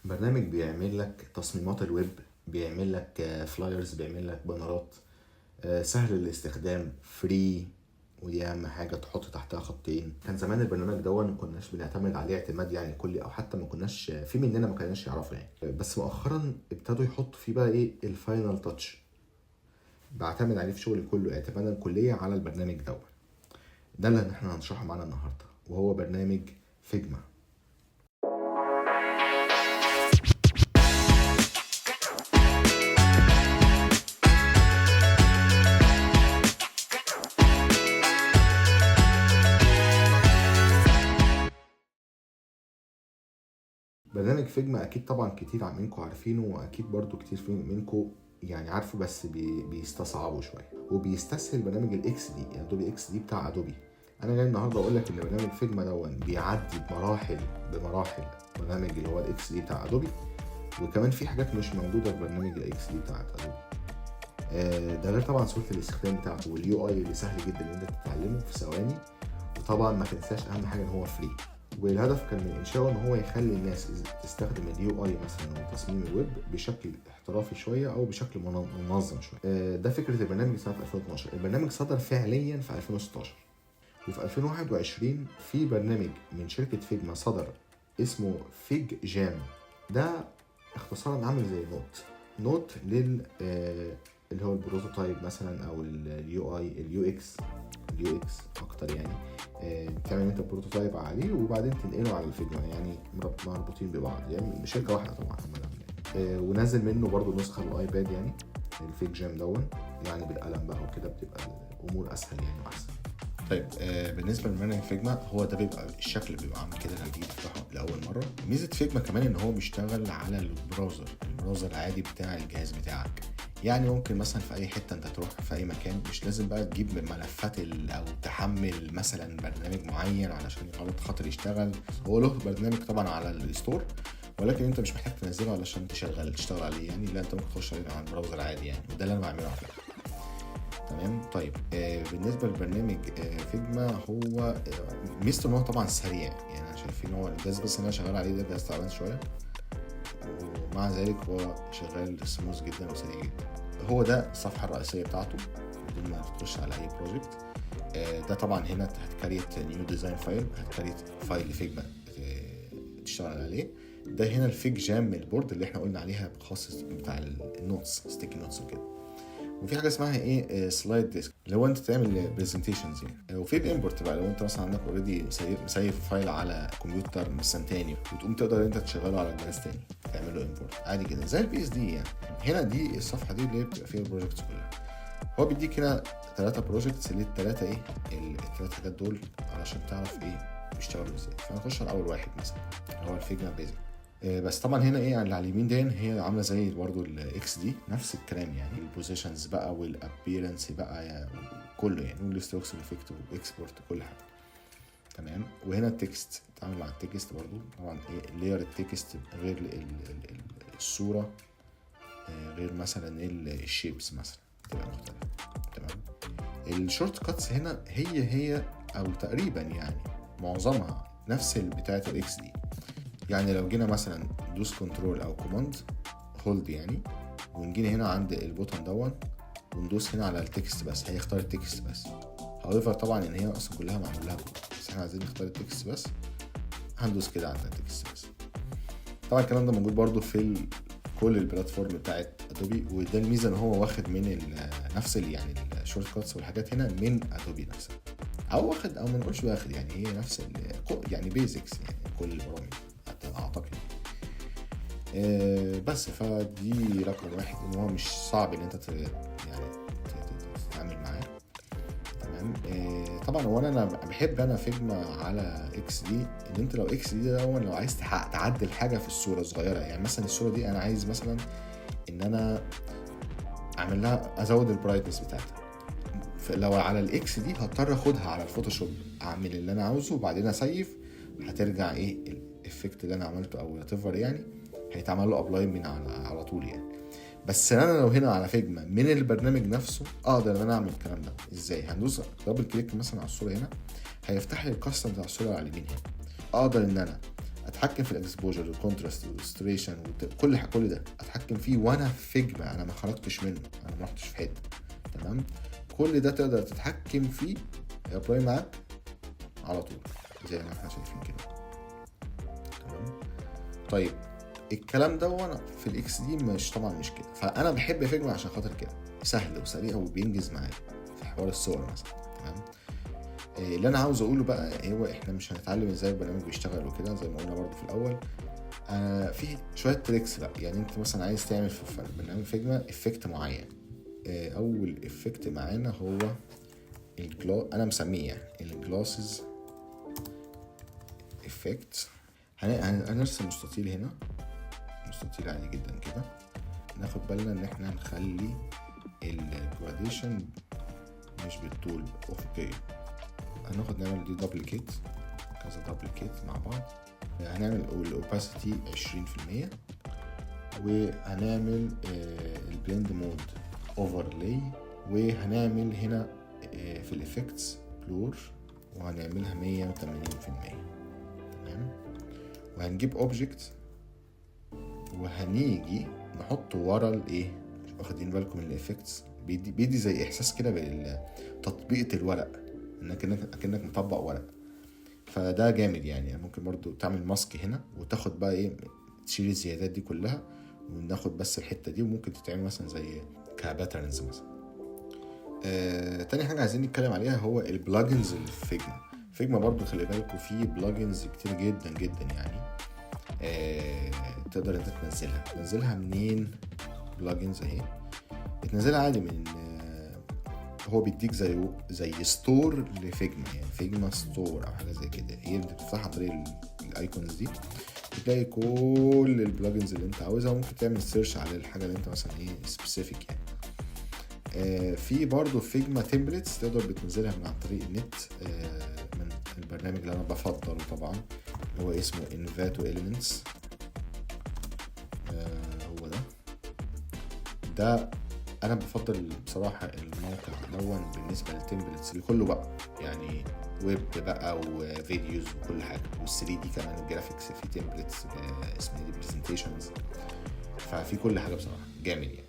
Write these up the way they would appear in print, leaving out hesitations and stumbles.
برنامج بيعمل لك تصميمات الويب، بيعمل لك فلايرز، بيعمل لك بانرات، سهل الاستخدام، فري، ودي اهم حاجه تحط تحتها خطين. كان زمان البرنامج ده ما كناش بنعتمد عليه اعتماد يعني كلي، او حتى ما كناش في مننا ما كانش يعرفه يعني، بس مؤخرا ابتدوا يحطوا فيه بقى ايه الفاينل تاتش. بعتمد عليه في شغلي كله اعتمادا كليا على البرنامج ده اللي احنا هنشرحه معانا النهارده، وهو برنامج فيجما. برنامج فيجما اكيد طبعا كتير منكم عارفينه، واكيد برضو كتير منكم يعني عارفه، بس بيستصعبوا شويه وبيستسهل برنامج الاكس دي، يعني ادوبي اكس دي بتاع ادوبي. انا جاي النهارده اقول لك ان برنامج فيجما بيعدي بمراحل برنامج اللي هو الاكس دي بتاع ادوبي، وكمان في حاجات مش موجوده في برنامج الاكس دي بتاع ادوبي. ده غير طبعا سهوله الاستخدام بتاعته واليو اي اللي سهل جدا ان انت تتعلمه في ثواني. وطبعا ما تنساش اهم حاجه ان هو فري، والهدف كان من انشائه ان هو يخلي الناس تستخدم اليو اي مثلا وتصميم الويب بشكل احترافي شويه او بشكل منظم شويه. ده فكره البرنامج سنه 2012. البرنامج صدر فعليا في 2016، وفي 2021 في برنامج من شركه فيجما صدر اسمه فيج جام. ده اختصارا عامل زي نوت لل اللي هو البروتوتايب مثلا، او اليو اي اليو اكس اكتر يعني. تعمل انت بروتوتايب عليه وبعدين تنقله على الفيجما، يعني مربوطين ببعض، يعني مش شركه واحده طبعا. ونزل منه برضو نسخه للايباد يعني الفيج جام يعني بالقلم بقى وكده، بتبقى الامور اسهل يعني واحسن. طيب بالنسبه لبرنامج فيجما، هو ده بيبقى الشكل اللي بيبقى عامل كده لما تيجي تفتحه لاول مره. ميزه فيجما كمان ان هو بيشتغل على البراوزر العادي بتاع الجهاز بتاعك. يعني ممكن مثلا في اي حته انت تروح في اي مكان، مش لازم بقى تجيب ملفات او تحمل مثلا برنامج معين علشان غلط خاطر يشتغل. هو له برنامج طبعا على الستور، ولكن انت مش محتاج تنزله علشان تشتغل عليه يعني. لا، انت ممكن تخش عليه على البراوزر عادي يعني، وده اللي انا بعمله على فكره. تمام. طيب بالنسبه للبرنامج فيجما، هو ميزته ان هو طبعا سريع، يعني انا شايفين هو الجهاز بس انا شغال عليه ده جهاز تعبان شويه، ومع ذلك هو شغال سموث جدا وسريع جدا. هو ده الصفحه الرئيسيه بتاعته بدون ما تخش على اي بروجكت. ده طبعا هنا هتكريت نيو ديزاين فايل، هتكريت فايل فيجما تشتغل عليه. ده هنا الفيج جام البورد اللي احنا قلنا عليها خاص بتاع النوتس، ستيكي نوتس وكده. وفي حاجه اسمها ايه سلايد ديسك، اللي هو انت تعمل برزنتيشنز يعني. وفي الامبورت بقى، لو انت مثلا عندك اوريدي مسيف فايل على كمبيوتر انستنتاني وتقوم تقدر انت تشغله على جهاز تاني، تعمل له امبورت عادي جدا زي البي اس دي يعني. هنا دي الصفحه دي اللي بتبقى فيها البروجكتس كلها. هو بيديك هنا 3 بروجكتس، اللي الثلاثه ايه الثلاث حاجات دول علشان تعرف ايه بيشتغلوا ازاي. فنخش على اول واحد مثلا اللي هو الفيجما بيزك. بس طبعا هنا ايه اللي على اليمين دي هي عامله زي برضو الاكس دي، نفس الكلام يعني. البوزيشنز بقى والابيرنس بقى يعني كله يعني، والستروكس والافكت والاكسبورت كل حاجه. تمام. وهنا التكست، تعمل مع التكست برضو طبعا ايه لير التكست غير الصوره، غير مثلا الشيبس مثلا تبقى مختلفه. تمام. الشورت كاتس هنا هي او تقريبا يعني معظمها نفس بتاعه الاكس دي. يعني لو جينا مثلا دوس كنترول او كوماند هولد يعني، ونجينا هنا عند البوتن وندوس هنا على التكست بس، هيختار التكست بس. هاويفر طبعا ان هي اصلا كلها معمول لها بس احنا عايزين نختار التكست بس، هندوس كده على التكست بس. طبعا الكلام ده موجود برضو في كل البلاتفورم بتاعت ادوبي، وده الميزه ان هو واخد من نفس يعني الشورت كاتس والحاجات هنا من ادوبي نفسها، او واخد او ما نقولش واخد يعني، هي نفس يعني بيزكس يعني كل البرامج اعتقد. بس فدي رقم واحد، ان هو مش صعب ان انت يعني تتعامل معاه. تمام. طبعا هو انا بحب فيجما على اكس دي، ان انت لو اكس دي لو عايز تعدل حاجه في الصوره صغيره، يعني مثلا الصوره دي انا عايز مثلا ان انا اعمل لها ازود البرايتنس بتاعتها، لو على الاكس دي هضطر اخدها على الفوتوشوب اعمل اللي انا عاوزه وبعدين اسيف، هترجع ايه الافكت اللي انا عملته او واتيفر يعني هيتعمل له ابلاي من على طول يعني. بس انا لو هنا على فيجما من البرنامج نفسه اقدر ان انا اعمل الكلام ده ازاي. هندوس دبل كليك مثلا على الصوره هنا، هيفتح لي الكاستم بتاع الصوره على اليمين هنا. اقدر ان انا اتحكم في الاكسبوجر والكونتراست والستريشن كل ده اتحكم فيه وانا في فيجما، انا ما خرجتش منه، انا ما رحتش في حته. تمام، كل ده تقدر تتحكم فيه ابلاي معاك على طول زي ما احنا شايفين كده. تمام. طيب الكلام ده وانا في الاكس دي مش طبعا مش كده، فانا بحب فيجما عشان خاطر كده سهل وسريع وبينجز معايا في حوار الصور مثلا. تمام. اللي انا عاوز اقوله بقى هو احنا مش هنتعلم ازاي البرنامج بيشتغل وكده زي ما قلنا برضو في الاول. في شويه تريكس بقى، يعني انت مثلا عايز تعمل في برنامج فيجما افكت معين. اول افكت معانا هو انا مسميه يعني الجلاسز افكت. هنرسم مستطيل هنا، مستطيل عادي جدا كده. ناخد بالنا ان احنا نخلي الجراديشن مش بالطول افقي. هناخد نعمل دي دوبليكيت، كذا دوبليكيت مع بعض. هنعمل الاوباسيتي 20%، وهنعمل البلند مود اوفرلاي، وهنعمل هنا في الافكتس بلور وهنعملها 180%. تمام. وهنجيب اوبجكت وهنيجي نحطه ورا الايه، واخدين بالكم من الافكتس بيدي زي احساس كده بتطبيقة الورق، انك مطبق ورق. فده جامد يعني. ممكن برضو تعمل ماسك هنا وتاخد بقى ايه، تشيل الزيادات دي كلها وناخد بس الحتة دي، وممكن تتعمل مثلا زي كباترنز مثلا. تاني حاجة عايزين نتكلم عليها هو البلاجنز اللي في فيجما برضو خلي بالكم في بلاجنز كتير جدا جدا يعني. تقدر انت تنزلها منين؟ بلاجنز اهي بتنزلها عادي من هو بيديك زي ستور لفيجما، يعني فيجما ستور او حاجه زي كده. هي انت بتفتحها عن طريق الايكونز دي، بتلاقي كل البلاجنز اللي انت عاوزها، وممكن تعمل سيرش على الحاجه اللي انت مثلا ايه سبيسيفيك يعني. في برضو فيجما تمبلتس تقدر بتنزلها من عن طريق النت، من البرنامج اللي انا بفضله طبعا اللي هو اسمه Envato Elements. هو ده انا بفضل بصراحه الموقع دون بالنسبه للتمبلتس لكله بقى، يعني ويب بقى وفيديوز وكل حاجه، وال3 دي كمان الجرافيكس في تمبلتس اسمها دي برزنتيشنز، ففي كل حاجه بصراحه جامد يعني.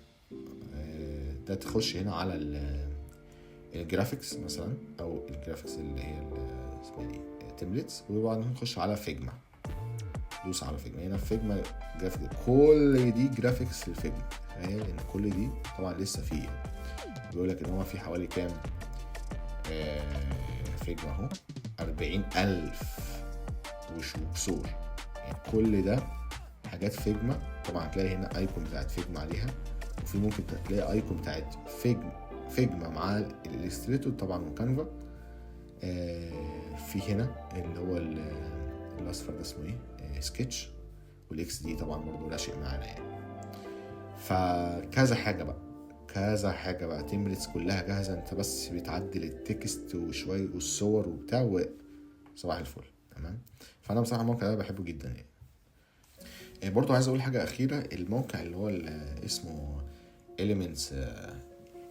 ده تخش هنا على الجرافيكس مثلا، او الجرافيكس اللي هي اسمها دي تمبلتس، وبعدين نخش على فيجما. دوس على فيجما. هنا فيجما جرافيك، كل دي جرافيكس للفيجما. تخيل ان كل دي طبعا لسه فيه، بيقول لك ان هو في حوالي كام فيجما اهو 40,000 وكسور يعني. كل ده حاجات فيجما. طبعا هتلاقي هنا ايكون بتاعت فيجما عليها، وفي ممكن تلاقي ايكون بتاعت فيجما مع الاليستريتور طبعا وكانفا. في هنا اللي هو الاصفر ده اسمه ايه، سكتش، والاكس دي طبعا برضو لا شيء معانا يعني. فكذا حاجه بقى تمبلتس كلها جاهزه، انت بس بتعدل التكست وشويه والصور وبتاع وصباح الفل. تمام. فانا بصراحه الموقع ده بحبه جدا يعني. برضو عايز اقول حاجه اخيره، الموقع اللي هو اسمه Elements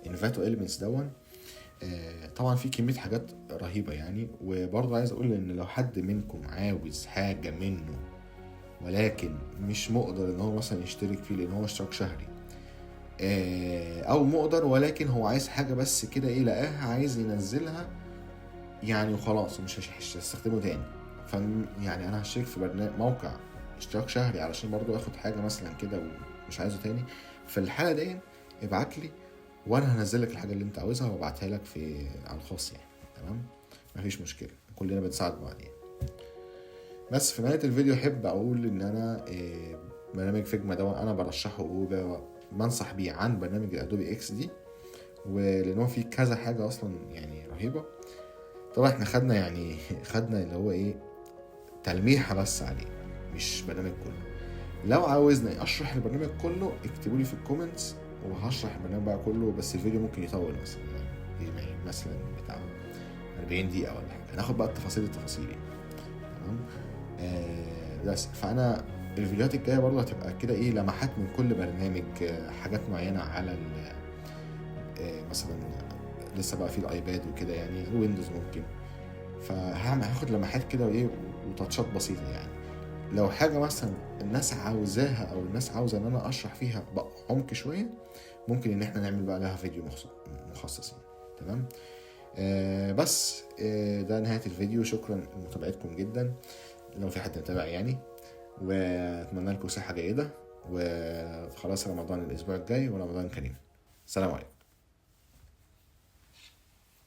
Envato Elements دون، طبعا في كميه حاجات رهيبه يعني. وبرضو عايز اقول ان لو حد منكم عاوز حاجه منه ولكن مش مقدر ان هو مثلا يشترك فيه لان هو اشتراك شهري، او مقدر ولكن هو عايز حاجه بس كده ايه، لقاها عايز ينزلها يعني وخلاص مش هيستخدمه تاني، يعني انا هشترك في موقع اشتراك شهري علشان برضو اخد حاجه مثلا كده ومش عايزه تاني، في الحاله دي ابعت لي وانا هنزل لك الحاجه اللي انت عاوزها وابعتها لك على الخاص يعني. تمام، مفيش مشكله، كلنا بنساعد بعض يعني. بس في نهايه الفيديو احب اقول ان انا برنامج فيجما ده انا برشحه وبنصح بيه عن برنامج الادوبي اكس دي، ولانه فيه كذا حاجه اصلا يعني رهيبه. طبعا احنا خدنا اللي هو ايه تلميحه بس عليه، مش برنامج كله. لو عاوزني اشرح البرنامج كله اكتبوا لي في الكومنتس وهشرح البرنامج بقى كله، بس الفيديو ممكن يطول يعني مثلا بتاع 40 دقيقه ولا حاجه، هناخد بقى التفاصيل يعني. تمام. بس فانا الفيديوهات الجايه برضه هتبقى كده ايه لمحات من كل برنامج، حاجات معينه على مثلا لسه بقى في الايباد وكده يعني، الويندوز ممكن، فهاخد لمحات كده وايه وتاتشات بسيطه يعني. لو حاجه مثلا الناس عاوزاها او الناس عاوزه ان انا اشرح فيها بعمق شويه، ممكن ان احنا نعمل بقى لها فيديو مخصص يعني. تمام. بس ده نهايه الفيديو. شكرا لمتابعتكم جدا لو في حد متابع يعني، واتمنى لكم صحه جيده، وخلاص رمضان الاسبوع الجاي ورمضان كريم. سلام عليكم.